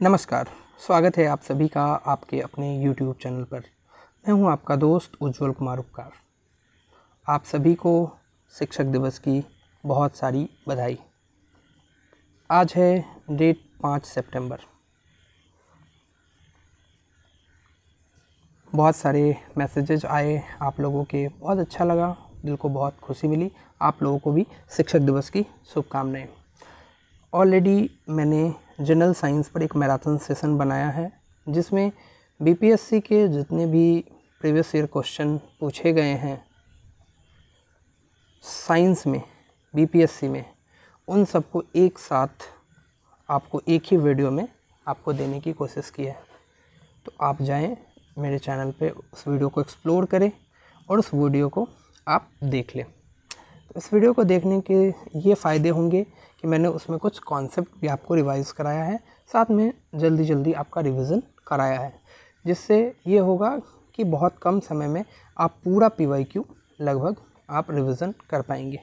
नमस्कार, स्वागत है आप सभी का आपके अपने YouTube चैनल पर। मैं हूं आपका दोस्त उज्जवल कुमार उपकार। आप सभी को शिक्षक दिवस की बहुत सारी बधाई। आज है डेट 5 सितंबर। बहुत सारे मैसेजेज आए आप लोगों के, बहुत अच्छा लगा, दिल को बहुत खुशी मिली। आप लोगों को भी शिक्षक दिवस की शुभकामनाएं। ऑलरेडी मैंने जनरल साइंस पर एक मैराथन सेशन बनाया है, जिसमें बीपीएससी के जितने भी प्रीवियस ईयर क्वेश्चन पूछे गए हैं साइंस में, बीपीएससी में, उन सबको एक साथ आपको एक ही वीडियो में आपको देने की कोशिश की है। तो आप जाएं मेरे चैनल पे, उस वीडियो को एक्सप्लोर करें और उस वीडियो को आप देख लें। तो इस वीडियो को देखने के ये फ़ायदे होंगे कि मैंने उसमें कुछ कॉन्सेप्ट भी आपको रिवाइज़ कराया है, साथ में जल्दी आपका रिवीजन कराया है, जिससे ये होगा कि बहुत कम समय में आप पूरा पीवाईक्यू लगभग आप रिवीजन कर पाएंगे।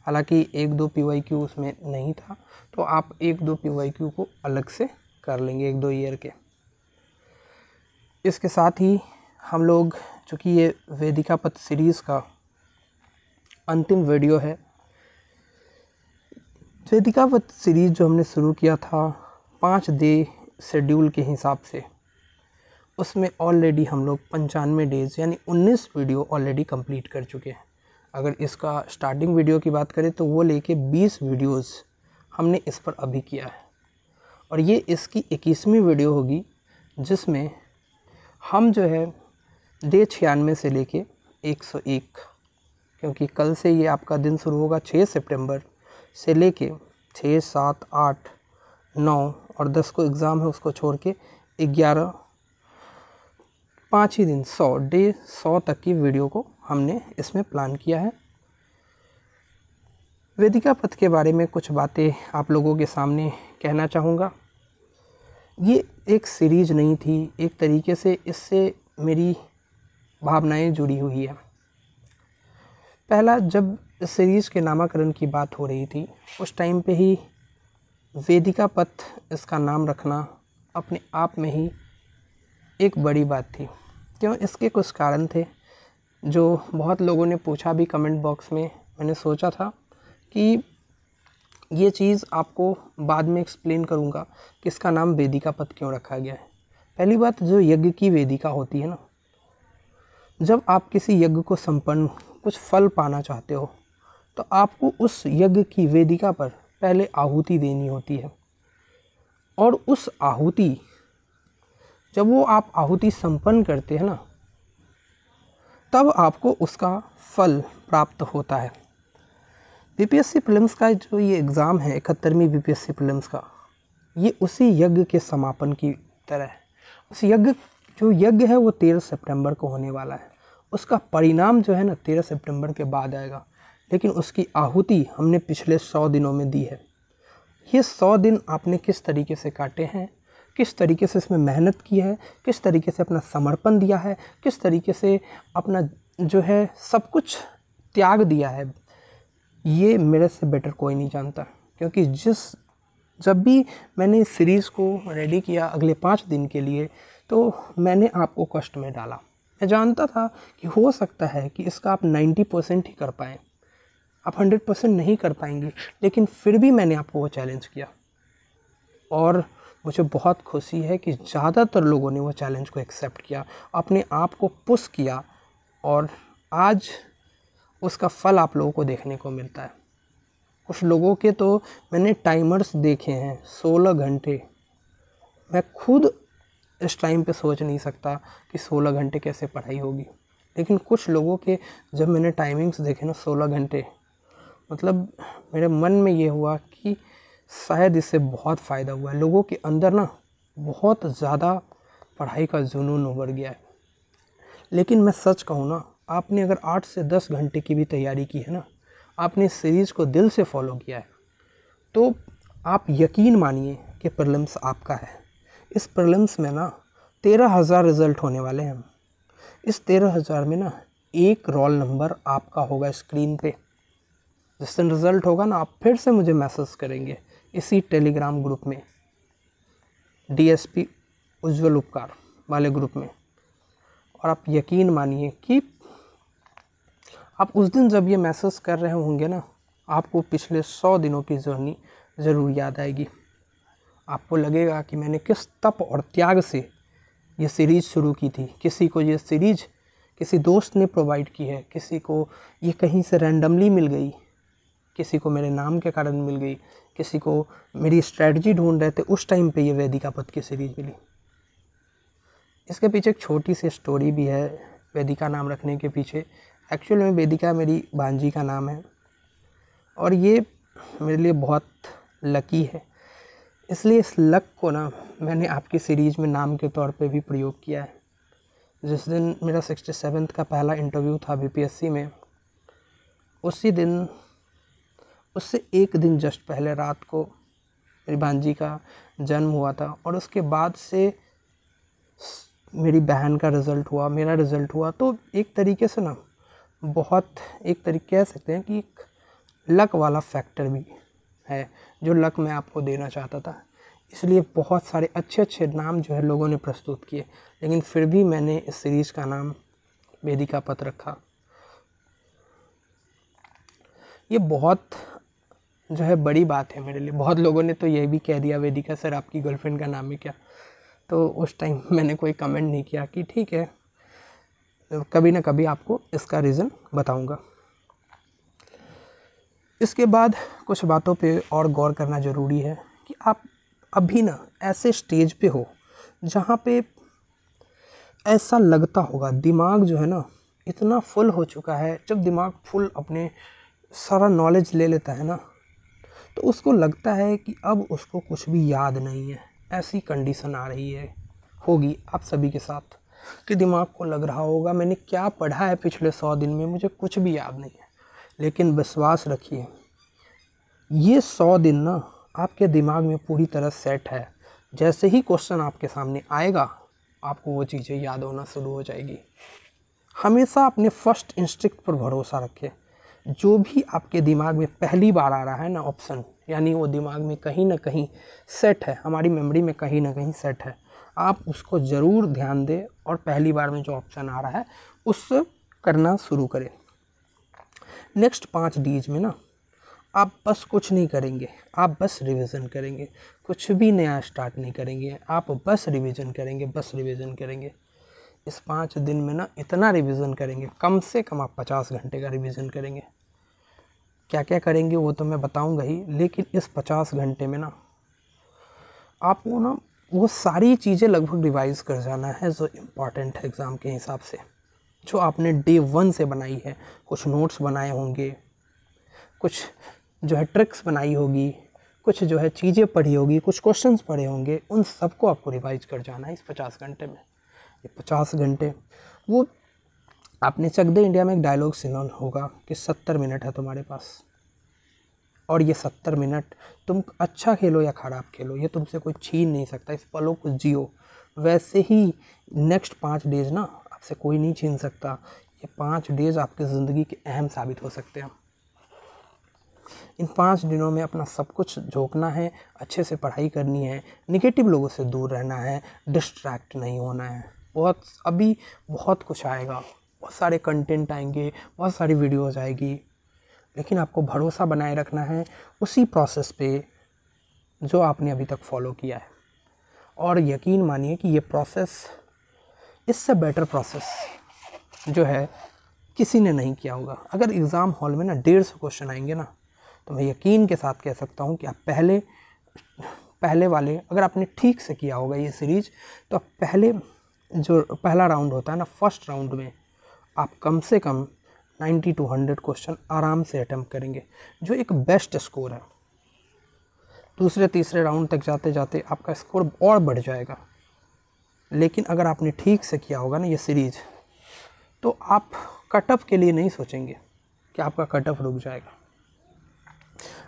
हालांकि 1-2 पीवाईक्यू उसमें नहीं था, तो आप 1-2 पीवाईक्यू को अलग से कर लेंगे 1-2 ईयर के। इसके साथ ही हम लोग, चूँकि ये वेदिका पथ सीरीज़ का अंतिम वीडियो है, वेदिका पथ सीरीज़ जो हमने शुरू किया था 5 डे शेड्यूल के हिसाब से, उसमें ऑलरेडी हम लोग 95 डेज़ यानी 19 वीडियो ऑलरेडी कंप्लीट कर चुके हैं। अगर इसका स्टार्टिंग वीडियो की बात करें तो वो लेके 20 वीडियोस हमने इस पर अभी किया है, और ये इसकी 21वीं वीडियो होगी, जिसमें हम जो है डे 96 से लेके 101, क्योंकि कल से ये आपका दिन शुरू होगा 6 सितंबर से लेके 6, 7, 8, 9 और 10 को एग्ज़ाम है, उसको छोड़ के 11, 5 ही दिन, 100 डे 100 तक की वीडियो को हमने इसमें प्लान किया है। वेदिका पथ के बारे में कुछ बातें आप लोगों के सामने कहना चाहूँगा। ये एक सीरीज़ नहीं थी, एक तरीके से इससे मेरी भावनाएं जुड़ी हुई है। पहला, जब इस सीरीज़ के नामकरण की बात हो रही थी, उस टाइम पे ही वेदिका पथ इसका नाम रखना अपने आप में ही एक बड़ी बात थी। क्यों? इसके कुछ कारण थे जो बहुत लोगों ने पूछा भी कमेंट बॉक्स में। मैंने सोचा था कि ये चीज़ आपको बाद में एक्सप्लेन करूँगा कि इसका नाम वेदिका पथ क्यों रखा गया है। पहली बात, जो यज्ञ की वेदिका होती है ना, जब आप किसी यज्ञ को संपन्न कुछ फल पाना चाहते हो, तो आपको उस यज्ञ की वेदिका पर पहले आहुति देनी होती है, और उस आहुति, जब वो आप आहुति संपन्न करते हैं ना, तब आपको उसका फल प्राप्त होता है। बीपीएससी प्रीलिम्स का जो ये एग्ज़ाम है, 71वीं बीपीएससी प्रीलिम्स का, ये उसी यज्ञ के समापन की तरह है। उस यज्ञ, जो यज्ञ है वो 13 सितंबर को होने वाला है। उसका परिणाम जो है ना 13 सितंबर के बाद आएगा, लेकिन उसकी आहुति हमने पिछले 100 दिनों में दी है। ये 100 दिन आपने किस तरीके से काटे हैं, किस तरीके से इसमें मेहनत की है, किस तरीके से अपना समर्पण दिया है, किस तरीके से अपना जो है सब कुछ त्याग दिया है, ये मेरे से बेटर कोई नहीं जानता। क्योंकि जब भी मैंने इस सीरीज़ को रेडी किया अगले 5 दिन के लिए, तो मैंने आपको कष्ट में डाला। मैं जानता था कि हो सकता है कि इसका आप 90% ही कर पाएँ, आप 100% नहीं कर पाएंगे, लेकिन फिर भी मैंने आपको वो चैलेंज किया, और मुझे बहुत खुशी है कि ज़्यादातर लोगों ने वो चैलेंज को एक्सेप्ट किया, अपने आप को पुश किया, और आज उसका फल आप लोगों को देखने को मिलता है। कुछ लोगों के तो मैंने टाइमर्स देखे हैं 16 घंटे। मैं खुद इस टाइम पे सोच नहीं सकता कि 16 घंटे कैसे पढ़ाई होगी, लेकिन कुछ लोगों के जब मैंने टाइमिंग्स देखे ना 16 घंटे, मतलब मेरे मन में ये हुआ कि शायद इससे बहुत फ़ायदा हुआ है। लोगों के अंदर ना बहुत ज़्यादा पढ़ाई का जुनून उभर गया है। लेकिन मैं सच कहूँ ना, आपने अगर 8 से 10 घंटे की भी तैयारी की है ना, आपने इस सीरीज़ को दिल से फॉलो किया है, तो आप यकीन मानिए कि प्रीलिम्स आपका है। इस प्रीलिम्स में ना 13,000 रिज़ल्ट होने वाले हैं। इस 13,000 में ना एक रोल नंबर आपका होगा स्क्रीन पे। जिस दिन रिज़ल्ट होगा ना, आप फिर से मुझे मैसेज करेंगे इसी टेलीग्राम ग्रुप में। DSP उज्ज्वल उपकार वाले ग्रुप में। और आप यकीन मानिए कि आप उस दिन जब ये मैसेज कर रहे होंगे ना, आपको पिछले 100 दिनों की जर्नी ज़रूर याद आएगी। आपको लगेगा कि मैंने किस तप और त्याग से ये सीरीज़ शुरू की थी। किसी को ये सीरीज़ किसी दोस्त ने प्रोवाइड की है, किसी को ये कहीं से रैंडमली मिल गई, किसी को मेरे नाम के कारण मिल गई, किसी को मेरी स्ट्रेटजी ढूंढ रहे थे उस टाइम पे ये वेदिका पथ की सीरीज़ मिली। इसके पीछे एक छोटी सी स्टोरी भी है वेदिका नाम रखने के पीछे। एक्चुअल में वेदिका मेरी भांजी का नाम है और ये मेरे लिए बहुत लकी है, इसलिए इस लक को ना मैंने आपकी सीरीज़ में नाम के तौर पे भी प्रयोग किया है। जिस दिन मेरा 67th का पहला इंटरव्यू था BPSC में, उसी दिन उससे एक दिन जस्ट पहले रात को मेरी भांजी का जन्म हुआ था और उसके बाद से मेरी बहन का रिज़ल्ट हुआ, मेरा रिज़ल्ट हुआ। तो एक तरीके से ना बहुत एक तरीके कह सकते हैं कि एक लक वाला फैक्टर भी है जो लक मैं आपको देना चाहता था। इसलिए बहुत सारे अच्छे अच्छे नाम जो है लोगों ने प्रस्तुत किए, लेकिन फिर भी मैंने इस सीरीज़ का नाम वेदिका पथ रखा। ये बहुत जो है बड़ी बात है मेरे लिए। बहुत लोगों ने तो ये भी कह दिया वेदिका सर आपकी गर्लफ्रेंड का नाम है क्या। तो उस टाइम मैंने कोई कमेंट नहीं किया कि ठीक है, कभी ना कभी आपको इसका रीज़न बताऊंगा। इसके बाद कुछ बातों पे और गौर करना ज़रूरी है कि आप अभी ना ऐसे स्टेज पे हो जहाँ पे ऐसा लगता होगा दिमाग जो है ना इतना फुल हो चुका है। जब दिमाग फुल अपने सारा नॉलेज ले लेता है ना, तो उसको लगता है कि अब उसको कुछ भी याद नहीं है। ऐसी कंडीशन आ रही है, होगी आप सभी के साथ कि दिमाग को लग रहा होगा मैंने क्या पढ़ा है पिछले 100 दिन में, मुझे कुछ भी याद नहीं है। लेकिन विश्वास रखिए, ये 100 दिन ना आपके दिमाग में पूरी तरह सेट है। जैसे ही क्वेश्चन आपके सामने आएगा, आपको वो चीज़ें याद होना शुरू हो जाएगी। हमेशा अपने फर्स्ट इंस्टिंक्ट पर भरोसा रखें। जो भी आपके दिमाग में पहली बार आ रहा है ना ऑप्शन, यानी वो दिमाग में कहीं ना कहीं सेट है, हमारी मेमोरी में कहीं ना कहीं सेट है। आप उसको ज़रूर ध्यान दें और पहली बार में जो ऑप्शन आ रहा है उससे करना शुरू करें। नेक्स्ट 5 डेज में ना आप बस कुछ नहीं करेंगे, आप बस रिवीजन करेंगे। कुछ भी नया स्टार्ट नहीं करेंगे, आप बस रिवीजन करेंगे, बस रिवीजन करेंगे। इस 5 दिन में ना इतना रिवीजन करेंगे, कम से कम आप 50 घंटे का रिवीजन करेंगे। क्या क्या करेंगे वो तो मैं बताऊंगा ही, लेकिन इस 50 घंटे में ना आपको ना वो सारी चीज़ें लगभग रिवाइज़ कर जाना है जो इम्पॉर्टेंट है एग्ज़ाम के हिसाब से, जो आपने डे 1 से बनाई है। कुछ नोट्स बनाए होंगे, कुछ जो है ट्रिक्स बनाई होगी, कुछ जो है चीज़ें पढ़ी होगी, कुछ क्वेश्चंस पढ़े होंगे, उन सबको आपको रिवाइज कर जाना है इस 50 घंटे में। ये 50 घंटे वो आपने चक दे इंडिया में एक डायलॉग सुना होगा कि 70 मिनट है तुम्हारे पास, और ये 70 मिनट तुम अच्छा खेलो या ख़राब खेलो, ये तुमसे कोई छीन नहीं सकता। इस पलों को जियो। वैसे ही नेक्स्ट 5 डेज़ ना आपसे कोई नहीं छीन सकता। ये 5 डेज़ आपकी ज़िंदगी के अहम साबित हो सकते हैं। इन 5 दिनों में अपना सब कुछ झोंकना है, अच्छे से पढ़ाई करनी है, नेगेटिव लोगों से दूर रहना है, डिस्ट्रैक्ट नहीं होना है। अभी बहुत कुछ आएगा, बहुत सारे कंटेंट आएंगे, बहुत सारी वीडियोज़ आएगी, लेकिन आपको भरोसा बनाए रखना है उसी प्रोसेस पे जो आपने अभी तक फॉलो किया है। और यकीन मानिए कि ये प्रोसेस, इससे बेटर प्रोसेस जो है किसी ने नहीं किया होगा। अगर एग्ज़ाम हॉल में ना 150 क्वेश्चन आएंगे ना, तो मैं यकीन के साथ कह सकता हूँ कि आप पहले वाले अगर आपने ठीक से किया होगा ये सीरीज़, तो आप पहला राउंड होता है ना, फर्स्ट राउंड में आप कम से कम 90 to 100 क्वेश्चन आराम से अटैम्प्ट करेंगे, जो एक बेस्ट स्कोर है। दूसरे तीसरे राउंड तक जाते जाते आपका स्कोर और बढ़ जाएगा। लेकिन अगर आपने ठीक से किया होगा ना ये सीरीज़, तो आप कट ऑफ के लिए नहीं सोचेंगे कि आपका कट ऑफ रुक जाएगा।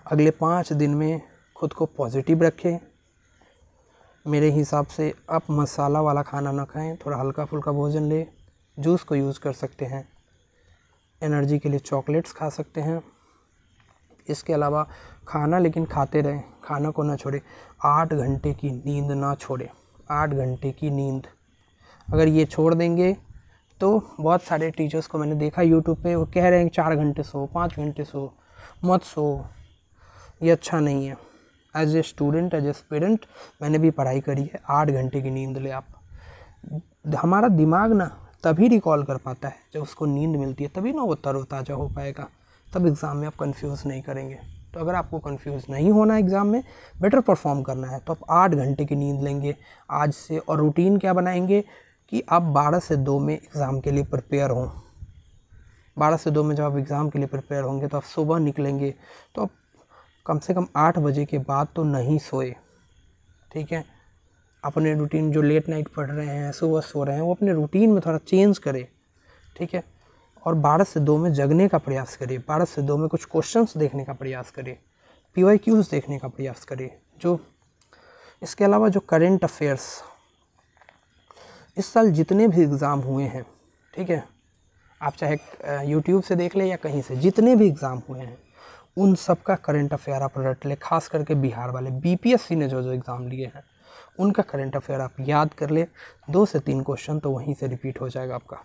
अगले 5 दिन में खुद को पॉजिटिव रखें। मेरे हिसाब से आप मसाला वाला खाना ना खाएं, थोड़ा हल्का फुल्का भोजन लें। जूस को यूज़ कर सकते हैं, एनर्जी के लिए चॉकलेट्स खा सकते हैं। इसके अलावा खाना लेकिन खाते रहें, खाना को ना छोड़े। 8 घंटे की नींद ना छोड़े, 8 घंटे की नींद अगर ये छोड़ देंगे तो बहुत सारे टीचर्स को मैंने देखा यूट्यूब पे, वो कह रहे हैं 4 घंटे सो, 5 घंटे सो, मत सो, ये अच्छा नहीं है। As a student, as a parent मैंने भी पढ़ाई करी है। 8 घंटे की नींद ले आप। हमारा दिमाग ना तभी रिकॉल कर पाता है जब उसको नींद मिलती है, तभी ना वो तरोताज़ा हो पाएगा, तब एग्ज़ाम में आप कंफ्यूज नहीं करेंगे। तो अगर आपको कंफ्यूज नहीं होना है एग्ज़ाम में, बेटर परफॉर्म करना है, तो आप 8 घंटे की नींद लेंगे आज से। और रूटीन क्या बनाएंगे कि आप 12 से 2 में एग्ज़ाम के लिए प्रिपेयर हों। 12 से 2 में जब आप एग्ज़ाम के लिए प्रिपेयर होंगे तो आप सुबह निकलेंगे, तो आप कम से कम 8 बजे के बाद तो नहीं सोए, ठीक है। अपने रूटीन जो लेट नाइट पढ़ रहे हैं, सुबह सो रहे हैं, वो अपने रूटीन में थोड़ा चेंज करें, ठीक है। और 12 से 2 में जगने का प्रयास करिए, 12 से 2 में कुछ क्वेश्चंस देखने का प्रयास करिए, PYQs देखने का प्रयास करिए। जो इसके अलावा जो करंट अफेयर्स इस साल जितने भी एग्ज़ाम हुए हैं, ठीक है, आप चाहे यूट्यूब से देख ले या कहीं से, जितने भी एग्ज़ाम हुए हैं उन सब का करंट अफेयर आप रट ले। खास करके बिहार वाले BPSC ने जो जो एग्ज़ाम लिए हैं उनका करंट अफेयर आप याद कर ले। 2 से 3 क्वेश्चन तो वहीं से रिपीट हो जाएगा आपका।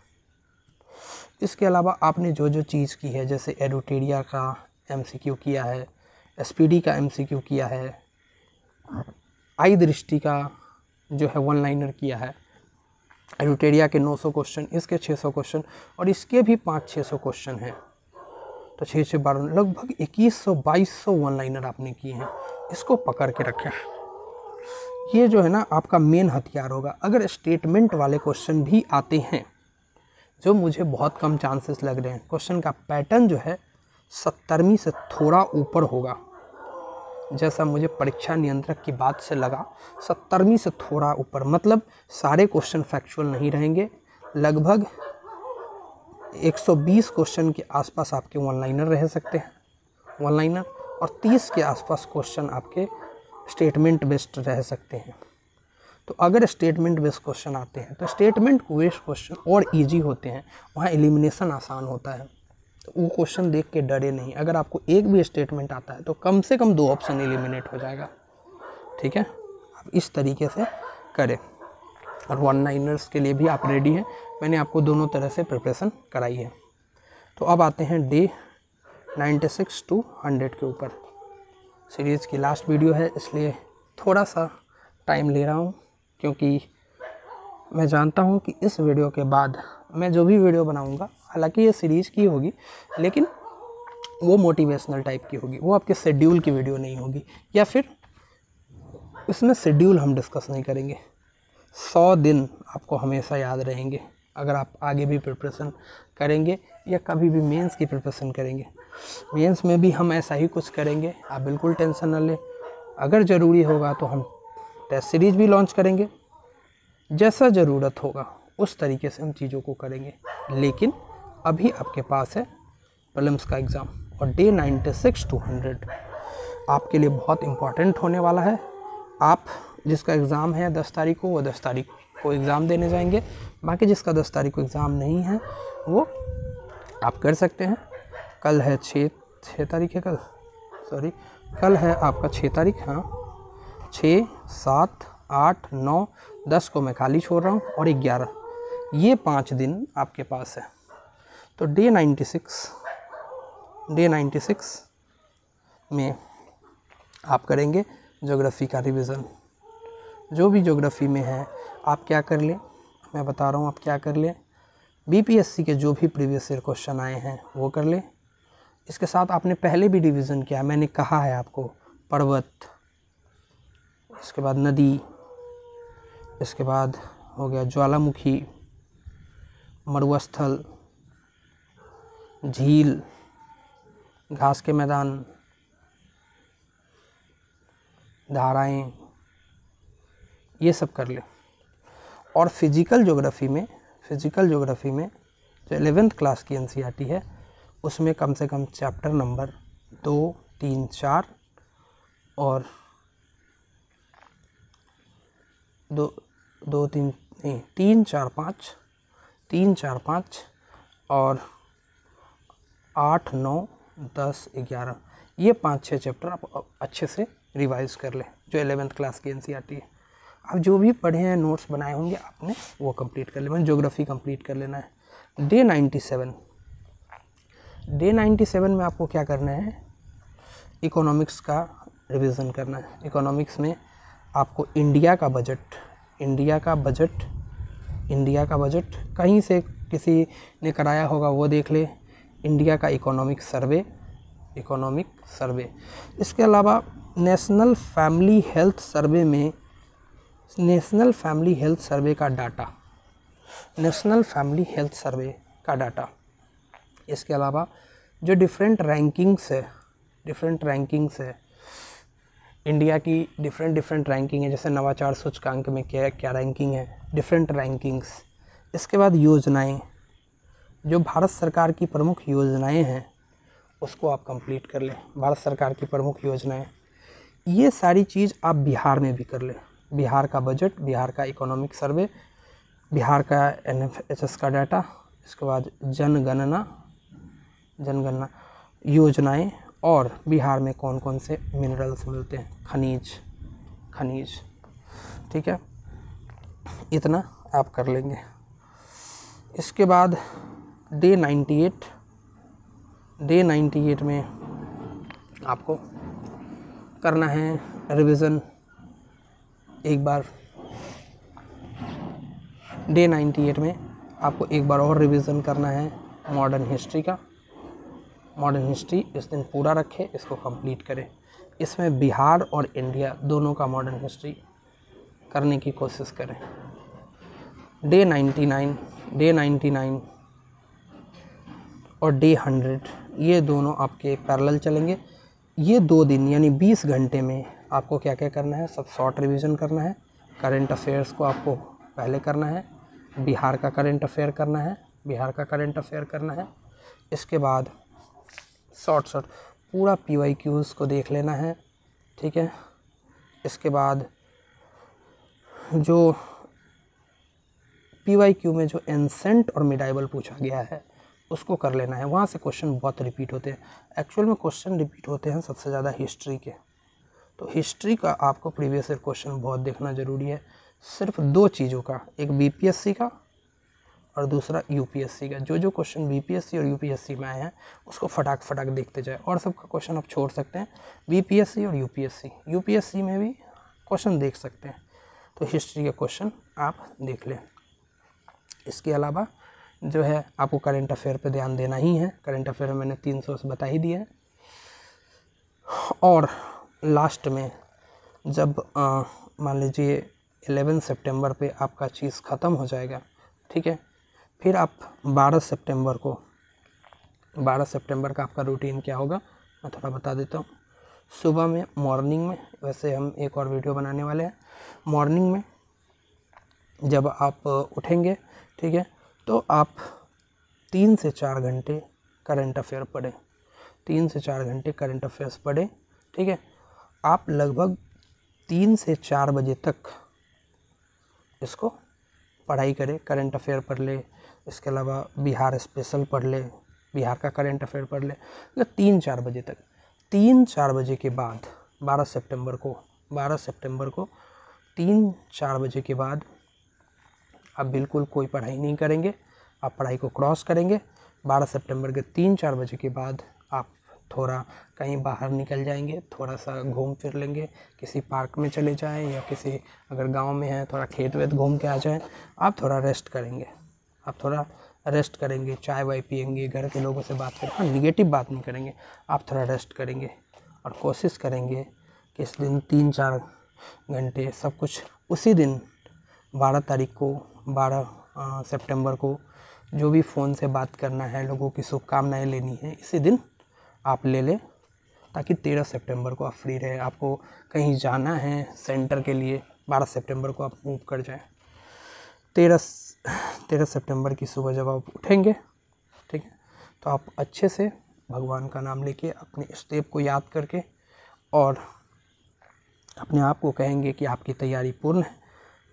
इसके अलावा आपने जो जो चीज़ की है, जैसे एडोटेरिया का MCQ किया है, SPD का MCQ किया है, आई दृष्टि का जो है 1 लाइनर किया है, एडोटेरिया के 900 क्वेश्चन, इसके 600 क्वेश्चन और इसके भी 500-600 क्वेश्चन हैं, तो 6 से 12 लगभग 2100-2200 1 लाइनर आपने किए हैं। इसको पकड़ के रखें, ये जो है ना आपका मेन हथियार होगा। अगर स्टेटमेंट वाले क्वेश्चन भी आते हैं, जो मुझे बहुत कम चांसेस लग रहे हैं, क्वेश्चन का पैटर्न जो है 70वीं से थोड़ा ऊपर होगा, जैसा मुझे परीक्षा नियंत्रक की बात से लगा, 70वीं से थोड़ा ऊपर, मतलब सारे क्वेश्चन फैक्चुअल नहीं रहेंगे। लगभग 120 क्वेश्चन के आसपास आपके 1 लाइनर रह सकते हैं, 1 लाइनर, और 30 के आसपास क्वेश्चन आपके स्टेटमेंट बेस्ड रह सकते हैं। तो अगर स्टेटमेंट बेस्ड क्वेश्चन आते हैं तो स्टेटमेंट बेस्ड क्वेश्चन और इजी होते हैं, वहाँ एलिमिनेशन आसान होता है, तो वो क्वेश्चन देख के डरे नहीं। अगर आपको एक भी स्टेटमेंट आता है तो कम से कम 2 ऑप्शन एलिमिनेट हो जाएगा, ठीक है। आप इस तरीके से करें, और 1 लाइनर्स के लिए भी आप रेडी हैं। मैंने आपको दोनों तरह से प्रिपरेशन कराई है। तो अब आते हैं डे 96 to 100 के ऊपर। सीरीज़ की लास्ट वीडियो है, इसलिए थोड़ा सा टाइम ले रहा हूँ, क्योंकि मैं जानता हूँ कि इस वीडियो के बाद मैं जो भी वीडियो बनाऊँगा, हालांकि ये सीरीज़ की होगी लेकिन वो मोटिवेशनल टाइप की होगी, वो आपके शेड्यूल की वीडियो नहीं होगी, या फिर इसमें शेड्यूल हम डिस्कस नहीं करेंगे। 100 दिन आपको हमेशा याद रहेंगे अगर आप आगे भी प्रिपरेशन करेंगे या कभी भी मेंस की प्रिपरेशन करेंगे। मेंस में भी हम ऐसा ही कुछ करेंगे, आप बिल्कुल टेंशन न लें। अगर ज़रूरी होगा तो हम टेस्ट सीरीज़ भी लॉन्च करेंगे, जैसा ज़रूरत होगा उस तरीके से हम चीज़ों को करेंगे। लेकिन अभी आपके पास है प्रीलिम्स का एग्ज़ाम, और डे 96 to 100 आपके लिए बहुत इम्पॉर्टेंट होने वाला है। आप जिसका एग्ज़ाम है 10 तारीख को, वो 10 तारीख को एग्ज़ाम देने जाएंगे। बाकी जिसका 10 तारीख को एग्ज़ाम नहीं है वो आप कर सकते हैं। कल है 6 तारीख है, कल है आपका 6 तारीख, हाँ 6, 7, 8, 9, 10 को मैं खाली छोड़ रहा हूँ, और 11, ये 5 दिन आपके पास है। तो डे 96 में आप करेंगे ज्योग्राफी का रिवीज़न। जो भी ज्योग्राफी में है आप क्या कर लें, मैं बता रहा हूँ आप क्या कर लें। BPSC के जो भी प्रीवियस ईयर क्वेश्चन आए हैं वो कर लें। इसके साथ आपने पहले भी रिवीज़न किया, मैंने कहा है आपको, पर्वत, इसके बाद नदी, इसके बाद हो गया ज्वालामुखी, मरुस्थल, झील, घास के मैदान, धाराएं, ये सब कर ले। और फिज़िकल ज्योग्राफी में जो 11th क्लास की NCERT है उसमें कम से कम चैप्टर नंबर 2, 3, 4 और 3, 4, 5 और 8, 9, 10, 11 ये 5-6 चैप्टर आप अच्छे से रिवाइज कर लें, जो 11th क्लास की NCERT है। आप जो भी पढ़े हैं, नोट्स बनाए होंगे आपने, वो कंप्लीट कर लेना। ज्योग्राफी कंप्लीट कर लेना है। डे 97 में आपको क्या करना है, इकोनॉमिक्स का रिवीजन करना है। इकोनॉमिक्स में आपको इंडिया का बजट कहीं से किसी ने कराया होगा, वो देख ले। इंडिया का इकोनॉमिक सर्वे। इसके अलावा नेशनल फैमिली हेल्थ सर्वे का डाटा। इसके अलावा जो डिफरेंट रैंकिंग्स है इंडिया की, डिफरेंट रैंकिंग है, जैसे नवाचार सूचकांक में क्या रैंकिंग है, डिफरेंट रैंकिंग्स। इसके बाद योजनाएं, जो भारत सरकार की प्रमुख योजनाएं हैं उसको आप कंप्लीट कर लें। भारत सरकार की प्रमुख योजनाएं, ये सारी चीज़ आप बिहार में भी कर लें। बिहार का बजट, बिहार का इकोनॉमिक सर्वे, बिहार का NFHS का डाटा, इसके बाद जनगणना योजनाएं, और बिहार में कौन कौन से मिनरल्स मिलते हैं, खनिज। ठीक है, इतना आप कर लेंगे। इसके बाद डे 98 में आपको करना है रिवीजन एक बार। डे 98 में आपको एक बार और रिवीजन करना है मॉडर्न हिस्ट्री का। मॉडर्न हिस्ट्री इस दिन पूरा रखें, इसको कंप्लीट करें। इसमें बिहार और इंडिया दोनों का मॉडर्न हिस्ट्री करने की कोशिश करें। डे 99 और डे 100 ये दोनों आपके पैरेलल चलेंगे। ये 2 दिन यानी 20 घंटे में आपको क्या क्या करना है, सब शॉर्ट रिवीजन करना है। करंट अफेयर्स को आपको पहले करना है, बिहार का करंट अफेयर करना है। इसके बाद शॉर्ट पूरा PYQs को देख लेना है। ठीक है, इसके बाद जो PYQ में जो एंसेंट और मिडाइवल पूछा गया है उसको कर लेना है। वहाँ से क्वेश्चन बहुत रिपीट होते हैं। एक्चुअल में क्वेश्चन रिपीट होते हैं सबसे ज़्यादा हिस्ट्री के। तो हिस्ट्री का आपको प्रीवियस ईयर क्वेश्चन बहुत देखना ज़रूरी है। सिर्फ 2 चीज़ों का, एक BPSC का और दूसरा UPSC का। जो क्वेश्चन BPSC और UPSC में आए हैं उसको फटाक देखते जाए, और सबका क्वेश्चन आप छोड़ सकते हैं। BPSC और UPSC में भी क्वेश्चन देख सकते हैं। तो हिस्ट्री के क्वेश्चन आप देख लें। इसके अलावा जो है आपको करंट अफेयर पे ध्यान देना ही है। करंट अफेयर में मैंने 3 सोर्स बता ही दिए हैं। और लास्ट में जब मान लीजिए 11 सितंबर पे आपका चीज़ ख़त्म हो जाएगा, ठीक है, फिर आप 12 सितंबर का आपका रूटीन क्या होगा मैं थोड़ा बता देता हूँ। सुबह में मॉर्निंग में, वैसे हम एक और वीडियो बनाने वाले हैं। मॉर्निंग में जब आप उठेंगे, ठीक है, तो आप 3 से 4 घंटे करंट अफेयर पढ़ें। 3 से 4 घंटे करंट अफेयर्स पढ़ें। ठीक है, आप लगभग 3 से 4 बजे तक इसको पढ़ाई करें, करंट अफेयर पढ़ ले। इसके अलावा बिहार स्पेशल पढ़ ले, बिहार का करंट अफेयर पढ़ ले, मतलब 3-4 बजे तक। 3-4 बजे के बाद 12 सितंबर को 3-4 बजे के बाद आप बिल्कुल कोई पढ़ाई नहीं करेंगे, आप पढ़ाई को क्रॉस करेंगे। 12 सितंबर के 3-4 बजे के बाद आप थोड़ा कहीं बाहर निकल जाएंगे, थोड़ा सा घूम फिर लेंगे, किसी पार्क में चले जाएं या किसी अगर गांव में है थोड़ा खेत वेत घूम के आ जाएं। आप थोड़ा रेस्ट करेंगे, चाय वाय पियेंगे, घर के लोगों से बात करेंगे, निगेटिव बात नहीं करेंगे, आप थोड़ा रेस्ट करेंगे और कोशिश करेंगे कि इस दिन 3-4 घंटे सब कुछ उसी दिन 12 सितंबर को जो भी फ़ोन से बात करना है, लोगों की शुभकामनाएं लेनी है, इसी दिन आप ले लें, ताकि 13 सितंबर को आप फ्री रहे। आपको कहीं जाना है सेंटर के लिए, 12 सितंबर को आप मूव कर जाएं। 13 सितंबर की सुबह जब आप उठेंगे, ठीक है, तो आप अच्छे से भगवान का नाम लेके अपने इष्टदेव को याद करके और अपने आप को कहेंगे कि आपकी तैयारी पूर्ण है,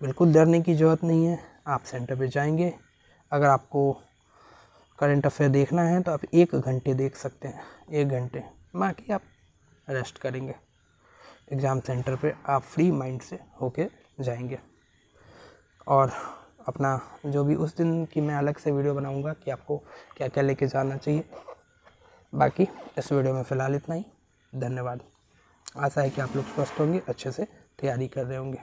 बिल्कुल डरने की ज़रूरत नहीं है। आप सेंटर पे जाएंगे। अगर आपको करंट अफेयर देखना है तो आप 1 घंटे देख सकते हैं, 1 घंटे। बाकी आप रेस्ट करेंगे। एग्ज़ाम सेंटर पे आप फ्री माइंड से होके जाएंगे। और अपना जो भी उस दिन की मैं अलग से वीडियो बनाऊंगा कि आपको क्या क्या लेके जाना चाहिए। बाकी इस वीडियो में फ़िलहाल इतना ही। धन्यवाद। आशा है कि आप लोग स्वस्थ होंगे, अच्छे से तैयारी कर रहे होंगे।